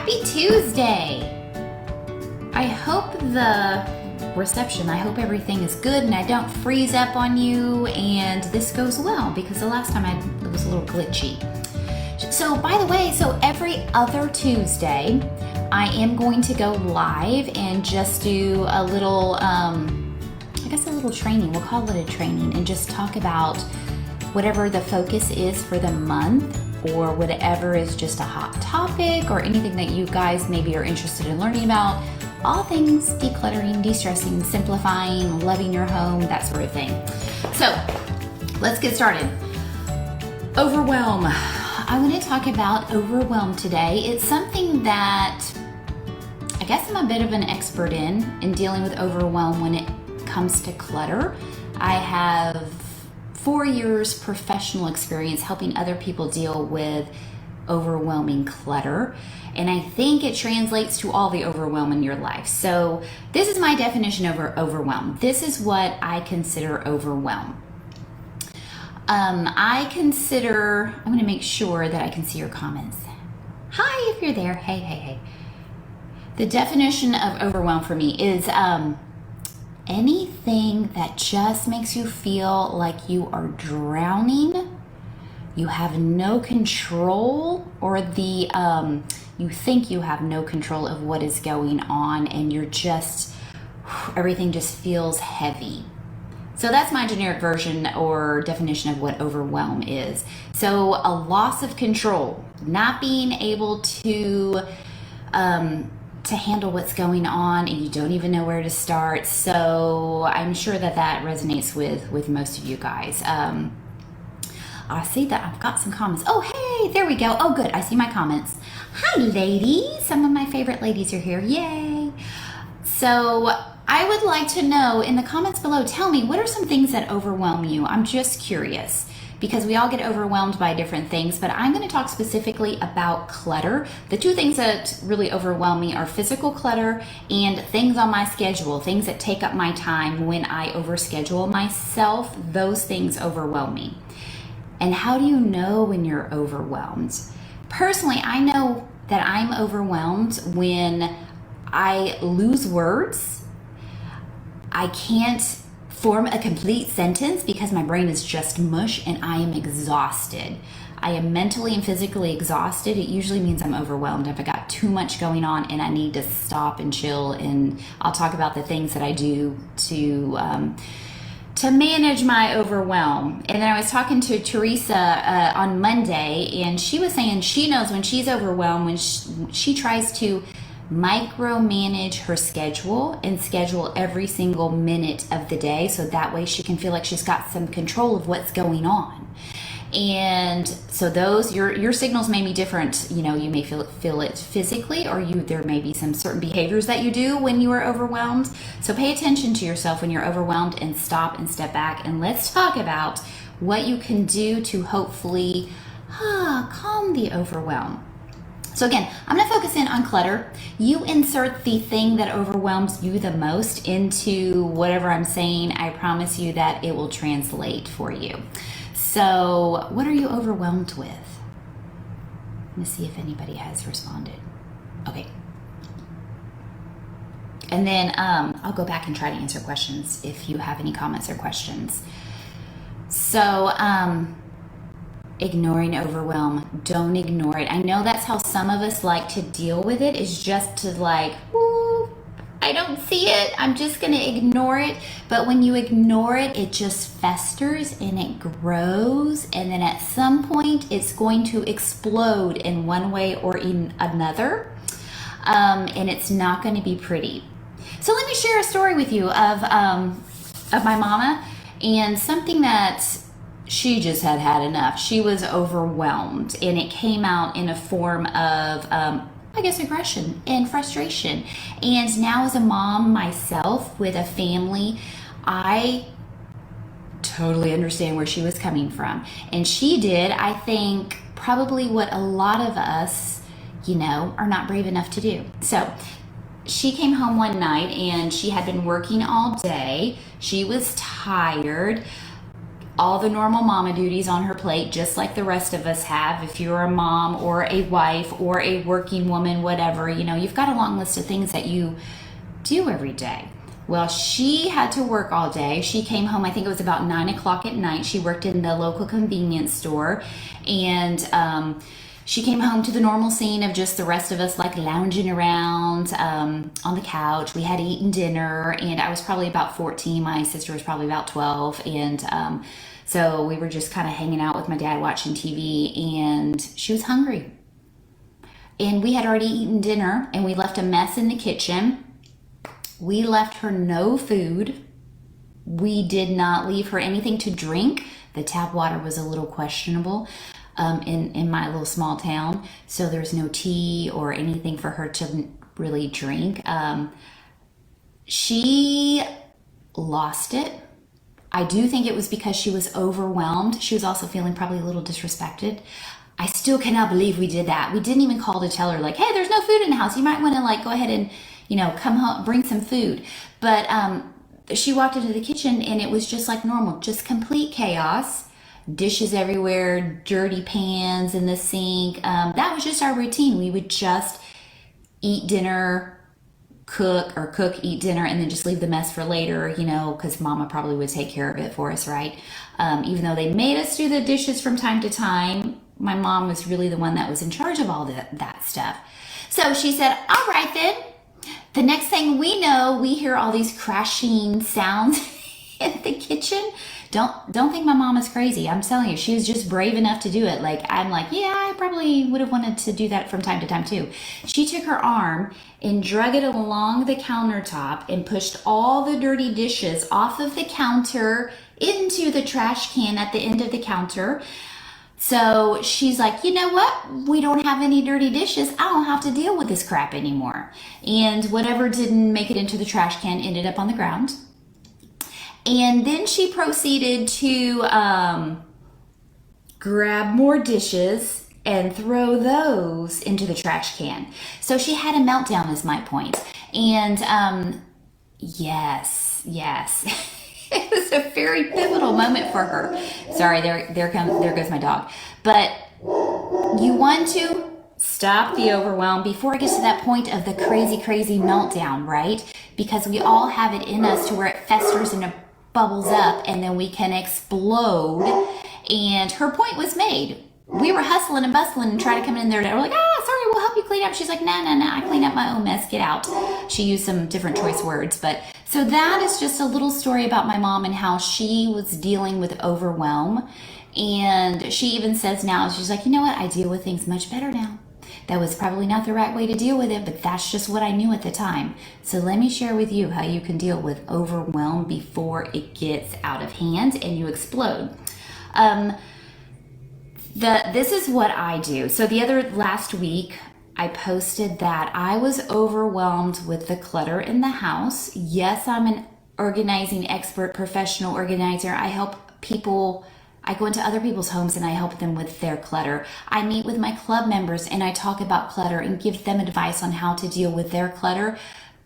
Happy Tuesday! I hope the reception, I hope everything is good and I don't freeze up on you and this goes well, because the last time it was a little glitchy. So by the way, every other Tuesday, I am going to go live and just do a little, I guess a little training, we'll call it a training, and just talk about whatever the focus is for the month, or whatever is just a hot topic, or anything that you guys maybe are interested in learning about. All things decluttering, de-stressing, simplifying, loving your home, that sort of thing. So let's get started. Overwhelm. I want to talk about overwhelm today. It's something that I guess I'm a bit of an expert in dealing with overwhelm when it comes to clutter. I have 4 years professional experience helping other people deal with overwhelming clutter, and I think it translates to all the overwhelm in your life. So this is my definition of overwhelm. This is what I consider overwhelm. I'm going to make sure that I can see your comments. Hi, if you're there. Hey. The definition of overwhelm for me is anything that just makes you feel like you are drowning, you have no control, or you think you have no control of what is going on, and everything just feels heavy. So that's my generic version or definition of what overwhelm is. So a loss of control, not being able to handle what's going on, and you don't even know where to start. So I'm sure that resonates with most of you guys. I see that I've got some comments. Oh, hey, there we go. Oh, good. I see my comments. Hi, ladies. Some of my favorite ladies are here. Yay. So I would like to know in the comments below, tell me, what are some things that overwhelm you? I'm just curious, because we all get overwhelmed by different things, but I'm going to talk specifically about clutter. The two things that really overwhelm me are physical clutter and things on my schedule, things that take up my time when I overschedule myself. Those things overwhelm me. And how do you know when you're overwhelmed? Personally, I know that I'm overwhelmed when I lose words. I can't form a complete sentence because my brain is just mush, and I am exhausted. I am mentally and physically exhausted. It usually means I'm overwhelmed if I got too much going on and I need to stop and chill. And I'll talk about the things that I do to manage my overwhelm. And then I was talking to Teresa on Monday, and she was saying she knows when she's overwhelmed, when she tries to micromanage her schedule and schedule every single minute of the day, so that way she can feel like she's got some control of what's going on. And so those, your signals may be different. You know, you may feel it physically, or there may be some certain behaviors that you do when you are overwhelmed. So pay attention to yourself when you're overwhelmed, and stop and step back, and let's talk about what you can do to hopefully calm the overwhelm. So again, I'm going to focus in on clutter. You insert the thing that overwhelms you the most into whatever I'm saying. I promise you that it will translate for you. So what are you overwhelmed with? Let me see if anybody has responded. Okay. And then I'll go back and try to answer questions if you have any comments or questions. So ignoring overwhelm. Don't ignore it. I know that's how some of us like to deal with it, is just to I don't see it, I'm just going to ignore it. But when you ignore it, it just festers and it grows, and then at some point it's going to explode in one way or in another, and it's not going to be pretty. So let me share a story with you of my mama, and something that she just had enough. She was overwhelmed, and it came out in a form of aggression and frustration. And now, as a mom myself with a family, I totally understand where she was coming from. And she did, I think, probably what a lot of us, are not brave enough to do. So she came home one night, and she had been working all day. She was tired. all the normal mama duties on her plate, just like the rest of us have. If you're a mom or a wife or a working woman, whatever, you've got a long list of things that you do every day. Well, she had to work all day. She came home, I think it was about 9 o'clock at night. She worked in the local convenience store, and she came home to the normal scene of just the rest of us like lounging around on the couch. We had eaten dinner, and I was probably about 14. My sister was probably about 12. And so we were just kind of hanging out with my dad watching TV, and she was hungry. And we had already eaten dinner, and we left a mess in the kitchen. We left her no food. We did not leave her anything to drink. The tap water was a little questionable in my little small town, so there's no tea or anything for her to really drink. She lost it. I do think it was because she was overwhelmed. She was also feeling probably a little disrespected. I still cannot believe we did that. We didn't even call to tell her like, hey, there's no food in the house. You might want to like go ahead and come home, bring some food. But she walked into the kitchen, and it was just like normal, just complete chaos. Dishes everywhere, dirty pans in the sink. That was just our routine. We would just eat dinner, cook, eat dinner, and then just leave the mess for later, because mama probably would take care of it for us, right? Even though they made us do the dishes from time to time, my mom was really the one that was in charge of all that stuff. So she said, all right then. The next thing we know, we hear all these crashing sounds in the kitchen. Don't think my mom is crazy. I'm telling you, she was just brave enough to do it. I'm like, yeah, I probably would have wanted to do that from time to time too. She took her arm and drug it along the countertop and pushed all the dirty dishes off of the counter into the trash can at the end of the counter. So she's like, you know what? We don't have any dirty dishes. I don't have to deal with this crap anymore. And whatever didn't make it into the trash can ended up on the ground. And then she proceeded to grab more dishes and throw those into the trash can. So she had a meltdown, is my point. And yes. It was a very pivotal moment for her. Sorry, there goes my dog. But you want to stop the overwhelm before it gets to that point of the crazy meltdown, right? Because we all have it in us to where it festers and it bubbles up, and then we can explode. And her point was made. We were hustling and bustling and trying to come in there. We're like, sorry, we'll help you clean up. She's like, no, I clean up my own mess. Get out. She used some different choice words. But so that is just a little story about my mom and how she was dealing with overwhelm. And she even says now, she's like, you know what? I deal with things much better now. That was probably not the right way to deal with it, but that's just what I knew at the time. So let me share with you how you can deal with overwhelm before it gets out of hand and you explode. This is what I do. So last week, I posted that I was overwhelmed with the clutter in the house. Yes, I'm an organizing expert, professional organizer. I help people. I go into other people's homes and I help them with their clutter. I meet with my club members and I talk about clutter and give them advice on how to deal with their clutter.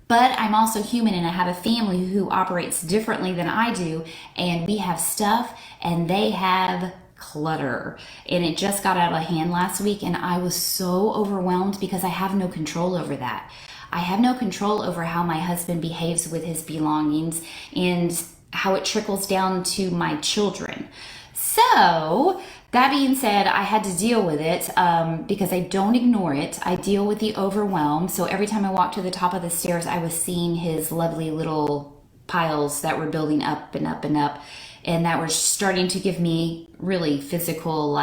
But I'm also human, and I have a family who operates differently than I do, and we have stuff and they have clutter. And it just got out of hand last week, and I was so overwhelmed because I have no control over that. I have no control over how my husband behaves with his belongings and how it trickles down to my children. So that being said, I had to deal with it because I don't ignore it. I deal with the overwhelm. So every time I walked to the top of the stairs, I was seeing his lovely little piles that were building up and up and up, and that were starting to give me really physical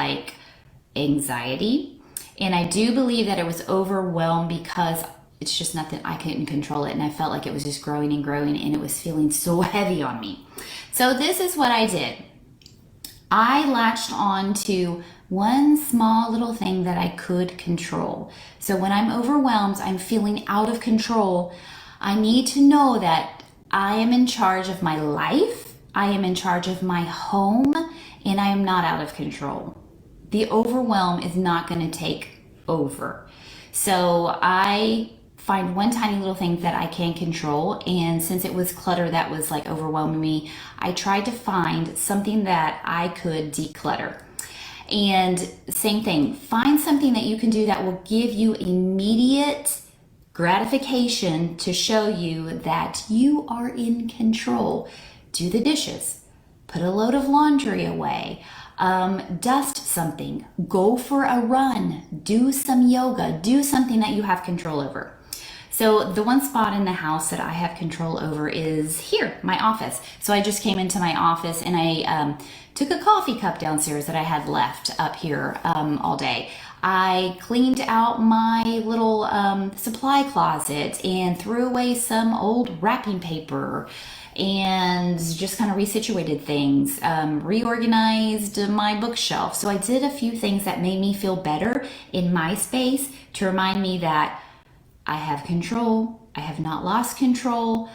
anxiety. And I do believe that it was overwhelmed because it's just nothing, I couldn't control it, and I felt like it was just growing and growing, and it was feeling so heavy on me. So this is what I did. I latched on to one small little thing that I could control. So when I'm overwhelmed, I'm feeling out of control, I need to know that I am in charge of my life, I am in charge of my home, and I am not out of control. The overwhelm is not going to take over. So I find one tiny little thing that I can control. And since it was clutter that was like overwhelming me, I tried to find something that I could declutter. And same thing, find something that you can do that will give you immediate gratification to show you that you are in control. Do the dishes, put a load of laundry away, dust something, go for a run, do some yoga, do something that you have control over. So the one spot in the house that I have control over is here, my office. So I just came into my office and I took a coffee cup downstairs that I had left up here all day. I cleaned out my little supply closet and threw away some old wrapping paper and just kind of resituated things, reorganized my bookshelf. So I did a few things that made me feel better in my space to remind me that I have control. I have not lost control.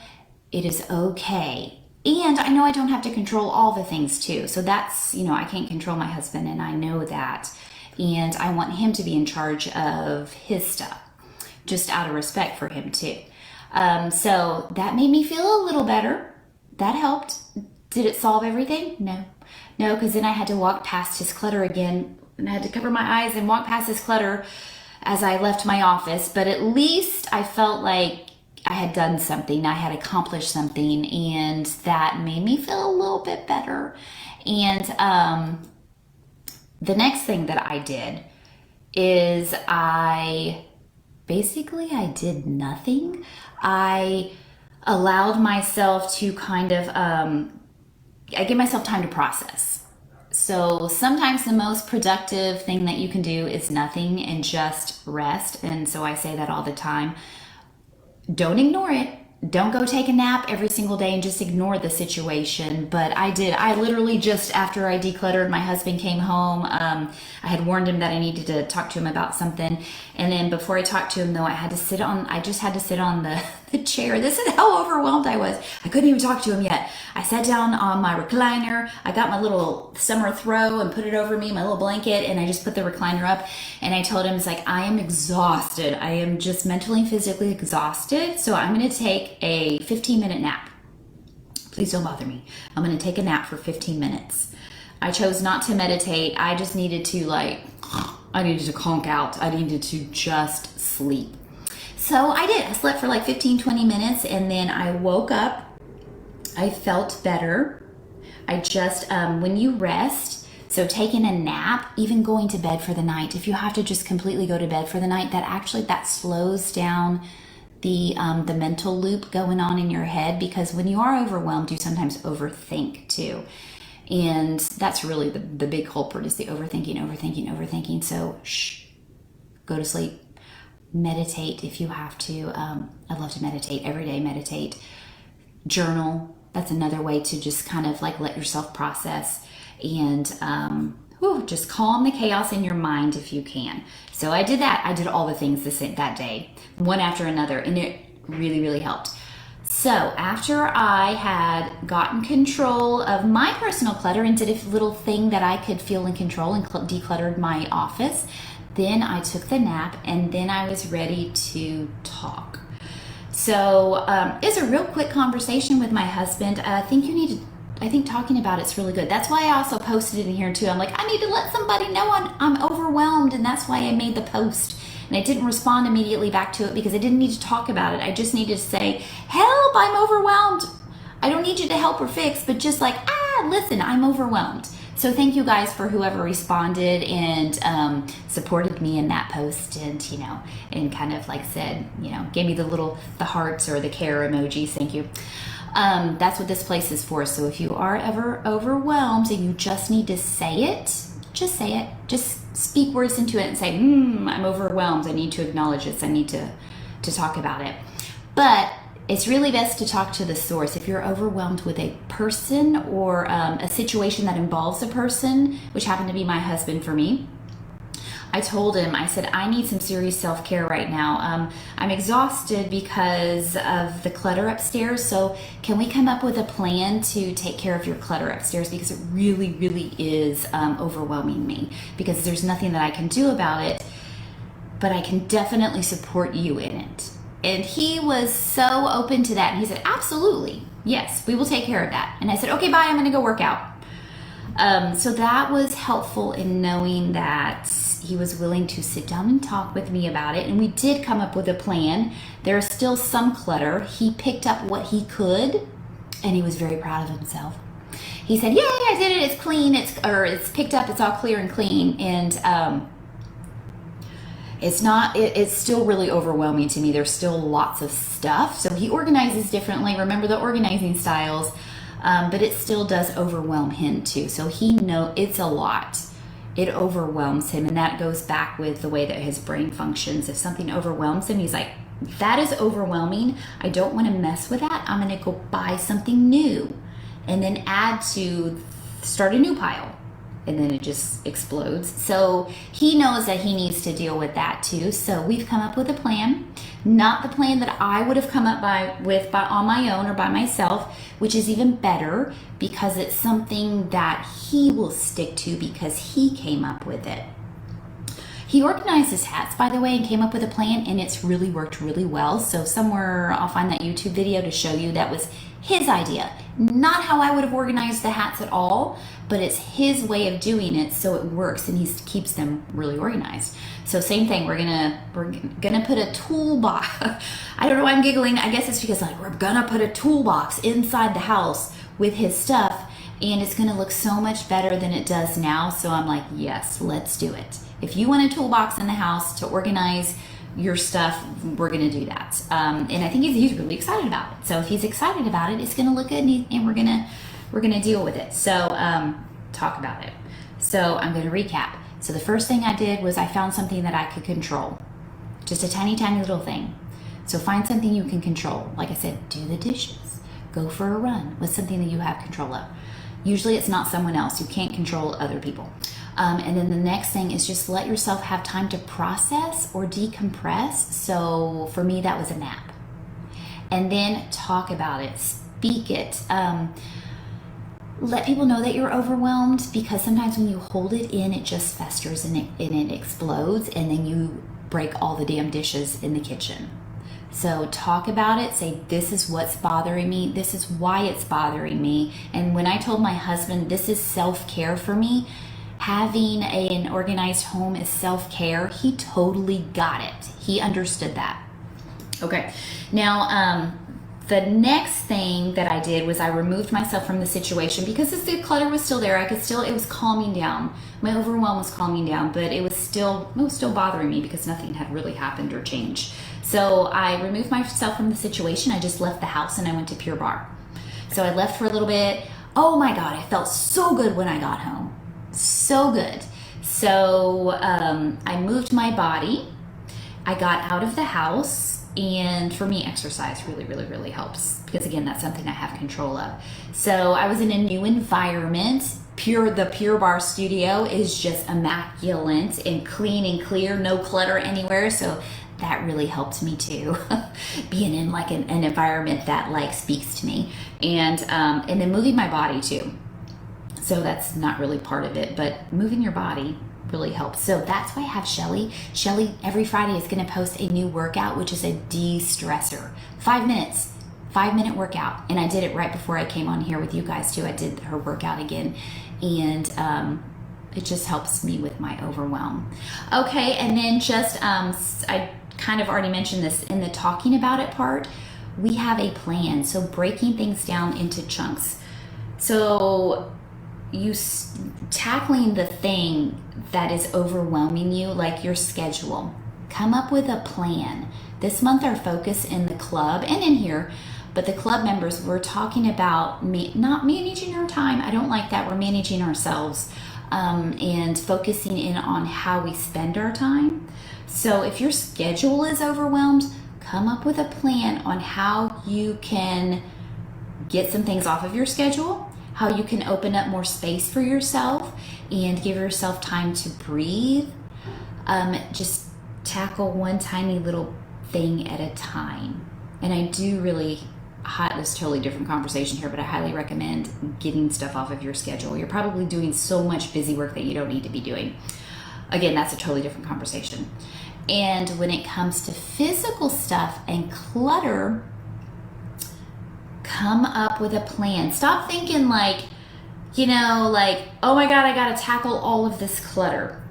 It is okay. And I know I don't have to control all the things too. So that's, I can't control my husband and I know that. And I want him to be in charge of his stuff, just out of respect for him too. So that made me feel a little better. That helped. Did it solve everything? No, because then I had to walk past his clutter again and I had to cover my eyes and walk past his clutter as I left my office. But at least I felt like I had done something, I had accomplished something, and that made me feel a little bit better. And the next thing that I did is I did nothing. I allowed myself to kind of, I give myself time to process. So sometimes the most productive thing that you can do is nothing and just rest. And so I say that all the time. Don't ignore it. Don't go take a nap every single day and just ignore the situation. But I did. I literally just after I decluttered, my husband came home. I had warned him that I needed to talk to him about something. And then before I talked to him though, I just had to sit on the chair. This is how overwhelmed I was. I couldn't even talk to him yet. I sat down on my recliner. I got my little summer throw and put it over me, my little blanket, and I just put the recliner up. And I told him, it's like, I am exhausted. I am just mentally and physically exhausted. So I'm going to take a 15-minute nap. Please don't bother me. I'm going to take a nap for 15 minutes. I chose not to meditate. I just needed to conk out. I needed to just sleep. So I did. I slept for like 15-20 minutes and then I woke up. I felt better. I just, when you rest, so taking a nap, even going to bed for the night, if you have to just completely go to bed for the night, that slows down the mental loop going on in your head, because when you are overwhelmed, you sometimes overthink too. And that's really the big culprit is the overthinking. So go to sleep. Meditate if you have to. I love to meditate every day. Meditate, journal. That's another way to just kind of like let yourself process and just calm the chaos in your mind if you can. So I did that. I did all the things that day, one after another, and it really, really helped. So after I had gotten control of my personal clutter and did a little thing that I could feel in control and decluttered my office, then I took the nap and then I was ready to talk. So it's a real quick conversation with my husband. I think talking about it's really good. That's why I also posted it in here too. I'm like, I need to let somebody know I'm overwhelmed, and that's why I made the post. And I didn't respond immediately back to it because I didn't need to talk about it. I just needed to say, help, I'm overwhelmed. I don't need you to help or fix, but just like, listen, I'm overwhelmed. So thank you guys for whoever responded and supported me in that post, and and kind of like said, gave me the hearts or the care emojis. Thank you. That's what this place is for. So if you are ever overwhelmed and you just need to say it, just say it. Just speak words into it and say, I'm overwhelmed. I need to acknowledge this. I need to talk about it. But it's really best to talk to the source. If you're overwhelmed with a person or a situation that involves a person, which happened to be my husband for me, I told him, I said, I need some serious self-care right now. I'm exhausted because of the clutter upstairs. So can we come up with a plan to take care of your clutter upstairs? Because it really, really is overwhelming me, because there's nothing that I can do about it, but I can definitely support you in it. And he was so open to that. And he said, absolutely, yes, we will take care of that. And I said, okay, bye, I'm gonna go work out. So that was helpful in knowing that he was willing to sit down and talk with me about it. And we did come up with a plan. There's still some clutter. He picked up what he could, and he was very proud of himself. He said, yay, I did it, it's clean, it's picked up, it's all clear and clean. And it's still really overwhelming to me. There's still lots of stuff. So he organizes differently. Remember the organizing styles, but it still does overwhelm him too. So he knows it's a lot. It overwhelms him. And that goes back with the way that his brain functions. If something overwhelms him, he's like, that is overwhelming. I don't want to mess with that. I'm going to go buy something new and then start a new pile. And then it just explodes. So he knows that he needs to deal with that too. So we've come up with a plan, not the plan that I would have come up with on my own or by myself, which is even better because it's something that he will stick to because he came up with it. He organized his hats, by the way, and came up with a plan, and it's really worked really well. So somewhere I'll find that YouTube video to show you that was his idea. Not how I would have organized the hats at all, but it's his way of doing it, so it works, and he keeps them really organized. So same thing, we're gonna put a toolbox. I don't know why I'm giggling. I guess it's because we're gonna put a toolbox inside the house with his stuff, and it's gonna look so much better than it does now. So I'm like, yes, let's do it. If you want a toolbox in the house to organize your stuff, we're gonna do that. And I think he's really excited about it. So if he's excited about it, it's gonna look good, and we're gonna deal with it. So talk about it. So I'm gonna recap. So the first thing I did was I found something that I could control. Just a tiny, tiny little thing. So find something you can control. Like I said, do the dishes. Go for a run with something that you have control of. Usually it's not someone else. You can't control other people. And then the next thing is just let yourself have time to process or decompress. So for me, that was a nap. And then talk about it, speak it. Let people know that you're overwhelmed, because sometimes when you hold it in, it just festers and it explodes, and then you break all the damn dishes in the kitchen. So talk about it, say, this is what's bothering me, this is why it's bothering me. And when I told my husband, this is self-care for me, having an organized home is self-care, he totally got it. He understood that. Okay, now the next thing that I did was I removed myself from the situation, because the clutter was still there. It was calming down. My overwhelm was calming down, but it was still bothering me because nothing had really happened or changed. So I removed myself from the situation. I just left the house and I went to Pure Barre. So I left for a little bit. Oh my God, I felt so good when I got home. So good. So I moved my body. I got out of the house. And for me, exercise really, really, really helps, because again, that's something I have control of. So I was in a new environment. The Pure Barre studio is just immaculate and clean and clear, no clutter anywhere. So that really helped me too, being in like an environment that like speaks to me, and then moving my body too. So that's not really part of it, but moving your body really helps. So that's why I have Shelly. Shelly every Friday is going to post a new workout, which is a de-stressor. 5 minutes, 5-minute workout. And I did it right before I came on here with you guys too. I did her workout again, and it just helps me with my overwhelm. Okay, and then just I kind of already mentioned this in the talking about it part. We have a plan. So breaking things down into chunks. So tackling the thing that is overwhelming you, like your schedule. Come up with a plan. This month our focus in the club and in here, but the club members, we're talking about not managing our time. I don't like that. We're managing ourselves and focusing in on how we spend our time. So if your schedule is overwhelmed, come up with a plan on how you can get some things off of your schedule, how you can open up more space for yourself and give yourself time to breathe. Just tackle one tiny little thing at a time. And I do really, this is a totally different conversation here, but I highly recommend getting stuff off of your schedule. You're probably doing so much busy work that you don't need to be doing. Again, that's a totally different conversation. And when it comes to physical stuff and clutter, come up with a plan. Stop thinking like, you know, like, oh my God, I got to tackle all of this clutter.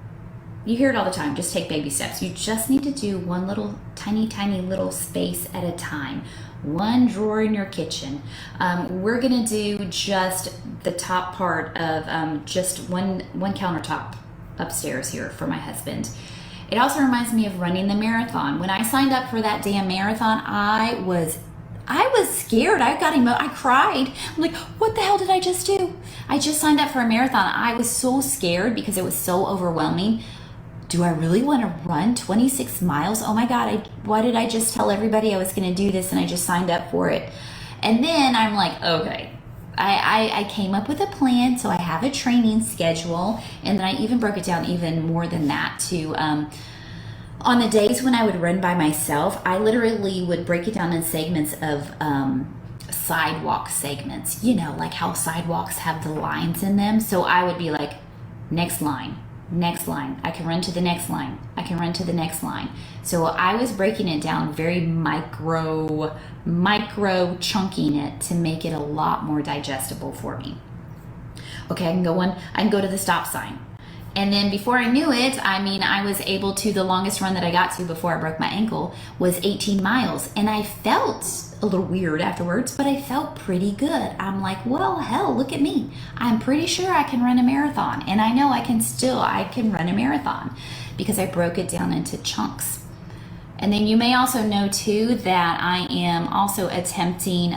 You hear it all the time. Just take baby steps. You just need to do one little tiny little space at a time. One drawer in your kitchen. We're going to do just the top part of just one countertop upstairs here for my husband. It also reminds me of running the marathon. When I signed up for that damn marathon, I was scared. I cried. I'm like, what the hell did I just do? I just signed up for a marathon. I was so scared because it was so overwhelming. Do I really want to run 26 miles? Oh my God, why did I just tell everybody I was going to do this and I just signed up for it? And then I'm like, okay, I came up with a plan, so I have a training schedule, and then I even broke it down even more than that to, on the days when I would run by myself, I literally would break it down in segments of sidewalk segments, you know, like how sidewalks have the lines in them. So I would be like, next line, I can run to the next line, I can run to the next line. So I was breaking it down very micro chunking it to make it a lot more digestible for me. Okay, I can go to the stop sign. And then before I knew it, I was able to, the longest run that I got to before I broke my ankle was 18 miles. And I felt a little weird afterwards, but I felt pretty good. I'm like, well, hell, look at me. I'm pretty sure I can run a marathon. And I know I can run a marathon because I broke it down into chunks. And then you may also know too that I am also attempting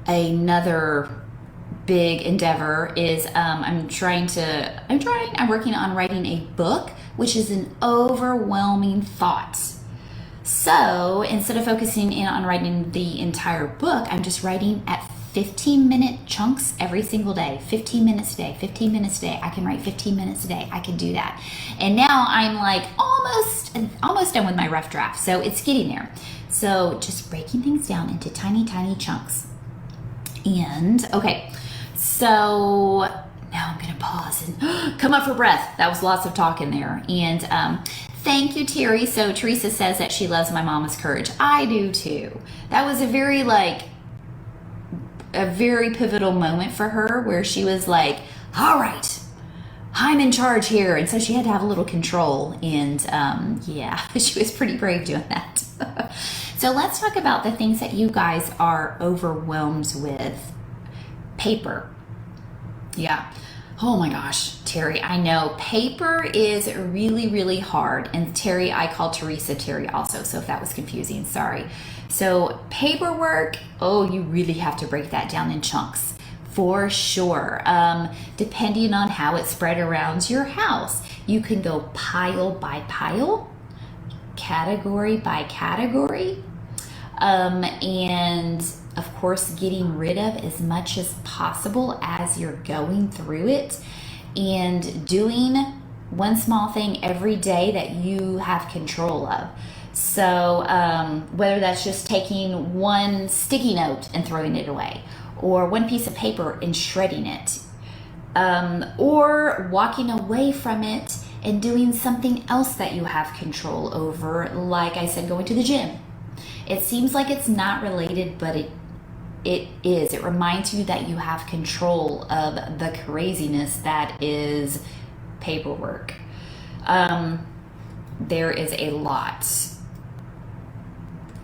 another big endeavor is I'm working on writing a book, which is an overwhelming thought. So instead of focusing in on writing the entire book, I'm just writing at 15-minute chunks every single day. 15 minutes a day, 15 minutes a day. I can write 15 minutes a day. I can do that. And now I'm like almost done with my rough draft. So it's getting there. So just breaking things down into tiny chunks. And okay, so now I'm going to pause and come up for breath. That was lots of talking there. And thank you, Terry. So Teresa says that she loves my mama's courage. I do too. That was a very pivotal moment for her where she was like, all right, I'm in charge here. And so she had to have a little control. And yeah, she was pretty brave doing that. So let's talk about the things that you guys are overwhelmed with. Paper. Yeah. Oh my gosh, Terry, I know paper is really hard. And Terry, I called Teresa Terry also. So if that was confusing, sorry. So paperwork, oh, you really have to break that down in chunks for sure. Depending on how it's spread around your house, you can go pile by pile, category by category. And of course, getting rid of as much as possible as you're going through it and doing one small thing every day that you have control of. So whether that's just taking one sticky note and throwing it away, or one piece of paper and shredding it, or walking away from it and doing something else that you have control over, like I said, going to the gym. It seems like it's not related, but it is. It reminds you that you have control of the craziness that is paperwork. There is a lot.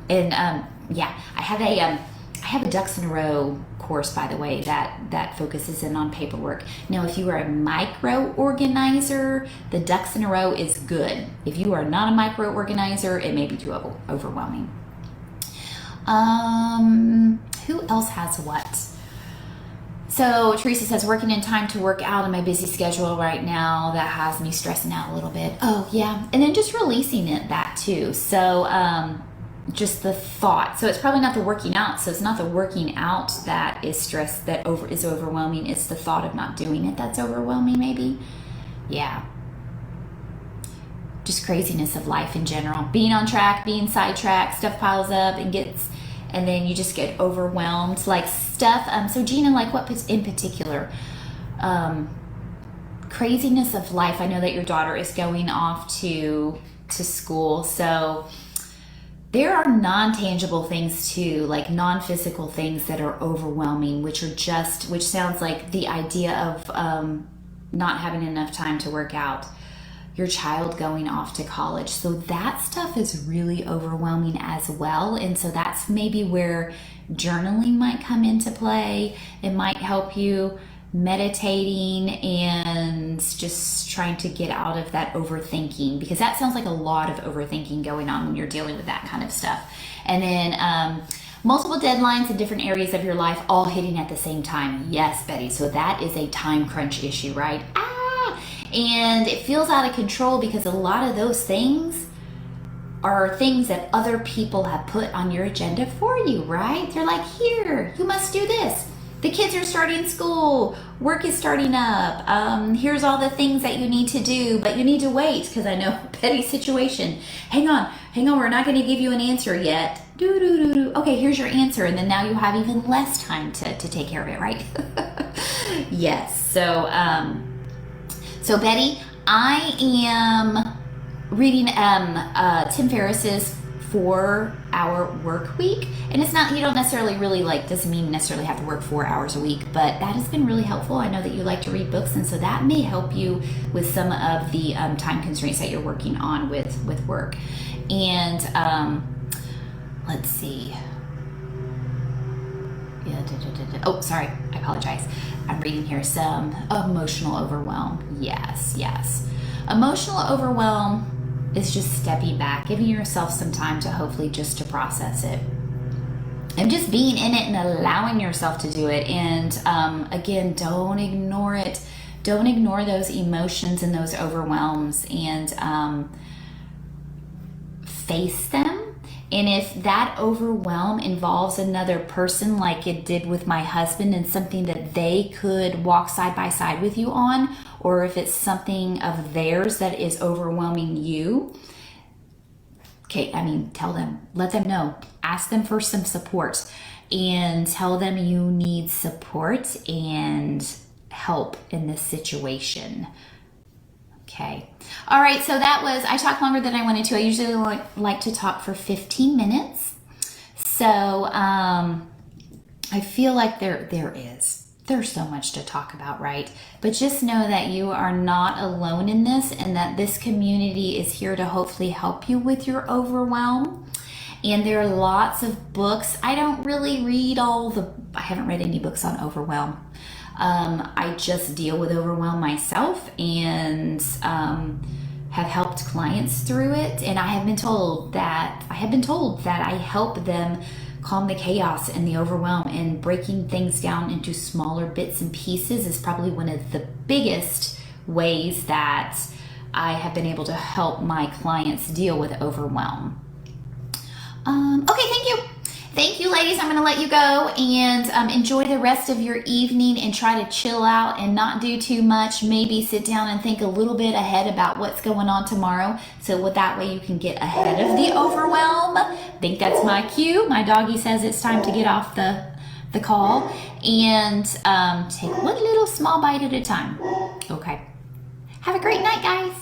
And yeah, I have a ducks in a row course, by the way, that focuses in on paperwork. Now, if you are a micro organizer, the ducks in a row is good. If you are not a micro organizer, it may be too overwhelming. Who else has what? So Teresa says, working in time to work out in my busy schedule right now, that has me stressing out a little bit. Oh yeah. And then just releasing that too. So, just the thought. So it's probably not the working out. So it's not the working out that is stress, is overwhelming. It's the thought of not doing it that's overwhelming, maybe. Yeah. Just craziness of life in general. Being on track, being sidetracked, stuff piles up and then you just get overwhelmed. Like stuff. So Gina, like what in particular? craziness of life. I know that your daughter is going off to school, so there are non-tangible things too, like non-physical things that are overwhelming, which sounds like the idea of not having enough time to work out, your child going off to college. So that stuff is really overwhelming as well. And so that's maybe where journaling might come into play. It might help you, meditating and just trying to get out of that overthinking, because that sounds like a lot of overthinking going on when you're dealing with that kind of stuff. And then multiple deadlines in different areas of your life all hitting at the same time. Yes, Betty. So that is a time crunch issue, right? And it feels out of control because a lot of those things are things that other people have put on your agenda for you, right? They're like, here, you must do this. The kids are starting school, work is starting up, here's all the things that you need to do, but you need to wait, because I know Betty's situation. Hang on, we're not going to give you an answer yet. Okay, here's your answer, and then now you have even less time to take care of it, right? Yes, so Betty, I am reading Tim Ferriss's 4-hour work week, and it's not, you don't necessarily really doesn't mean necessarily have to work 4 hours a week, but that has been really helpful. I know that you like to read books, and so that may help you with some of the time constraints that you're working on with work. And let's see. Oh, sorry, I apologize. I'm reading here some emotional overwhelm. Yes. Emotional overwhelm is just stepping back, giving yourself some time to hopefully just to process it. And just being in it and allowing yourself to do it. And again, don't ignore it. Don't ignore those emotions and those overwhelms, and face them. And if that overwhelm involves another person, like it did with my husband, and something that they could walk side by side with you on, or if it's something of theirs that is overwhelming you, okay, tell them, let them know, ask them for some support, and tell them you need support and help in this situation. Okay. All right. So I talked longer than I wanted to. I usually like to talk for 15 minutes. So I feel like there's so much to talk about, right? But just know that you are not alone in this, and that this community is here to hopefully help you with your overwhelm. And there are lots of books. I don't really read I haven't read any books on overwhelm. I just deal with overwhelm myself, and have helped clients through it. And I have been told that I help them calm the chaos and the overwhelm, and breaking things down into smaller bits and pieces is probably one of the biggest ways that I have been able to help my clients deal with overwhelm. Okay, thank you. Thank you, ladies. I'm going to let you go and enjoy the rest of your evening, and try to chill out and not do too much. Maybe sit down and think a little bit ahead about what's going on tomorrow, so that way you can get ahead of the overwhelm. I think that's my cue. My doggy says it's time to get off the call, and take one little small bite at a time. Okay. Have a great night, guys.